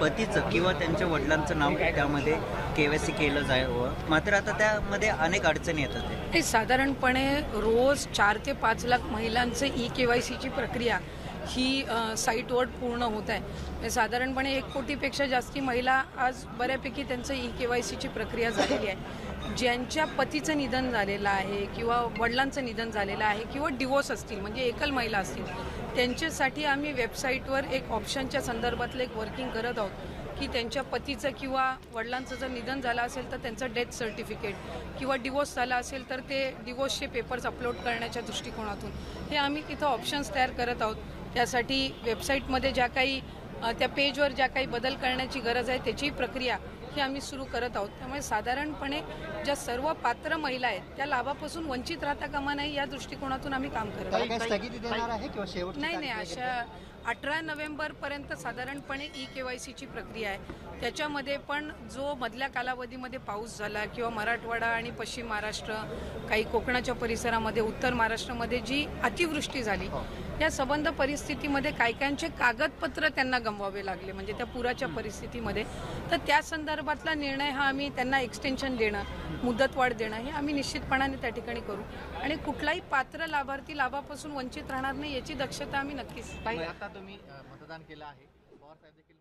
पतीचं किंवा त्यांच्या वडिलांचं नाव त्यामध्ये KYC केलं जावं, मात्र आता त्यामध्ये अनेक अडचणी येतात. हे साधारणपणे रोज 4 ते 5 लाख महिलांचं KYCची प्रक्रिया ही साईटवर पूर्ण होत आहे. साधारणपणे 1 कोटीपेक्षा जास्ती महिला आज बऱ्यापैकी त्यांचं KYCची प्रक्रिया झालेली आहे. ज्यांच्या पतीचं निधन झालेलं आहे किंवा वडिलांचं निधन झालेलं आहे किंवा डिवोर्स असतील म्हणजे एकल महिला असतील, त्यांच्यासाठी आम्ही वेबसाईटवर एक ऑप्शनच्या संदर्भातलं एक वर्किंग करत आहोत की त्यांच्या पतीचं किंवा वडिलांचं जर निधन झालं असेल तर त्यांचं डेथ सर्टिफिकेट किंवा डिवोर्स झाला असेल तर ते डिवोर्सचे पेपर्स अपलोड करण्याच्या दृष्टिकोनातून हे आम्ही तिथं ऑप्शन्स तयार करत आहोत. त्यासाठी वेबसाईटमध्ये ज्या काही त्या पेजवर ज्या काही बदल करण्याची गरज आहे त्याची प्रक्रिया ही आम्ही सुरू करत आहोत. त्यामुळे साधारणपणे ज्या सर्व पात्र महिला आहेत त्या लाभापासून वंचित राहता कामा नये या दृष्टिकोनातून आम्ही काम करत आहोत. नाही, अशा 18 नोव्हेंबरपर्यंत साधारणपणे KYCची प्रक्रिया आहे. त्याच्यामध्ये पण जो मधल्या कालावधीमध्ये पाऊस झाला किंवा मराठवाडा आणि पश्चिम महाराष्ट्र, काही कोकणाच्या परिसरामध्ये, उत्तर महाराष्ट्रामध्ये जी अतिवृष्टी झाली, या संबंध परिस्थितीमध्ये कायकांचे कागदपत्र त्यांना गमवावे लागले म्हणजे त्या पुराच्या परिस्थितीमध्ये. तर त्या संदर्भातला निर्णय हा आम्ही त्यांना एक्सटेन्शन देणं, मुदतवाढ देणं हे आम्ही निश्चितपणाने त्या ठिकाणी करू आणि कुठलाही पात्र लाभार्थी लाभापासून वंचित राहणार नाही याची दक्षता आम्ही नक्कीच. आता तुम्ही मतदान केलं आहे, पवार साहेब देखील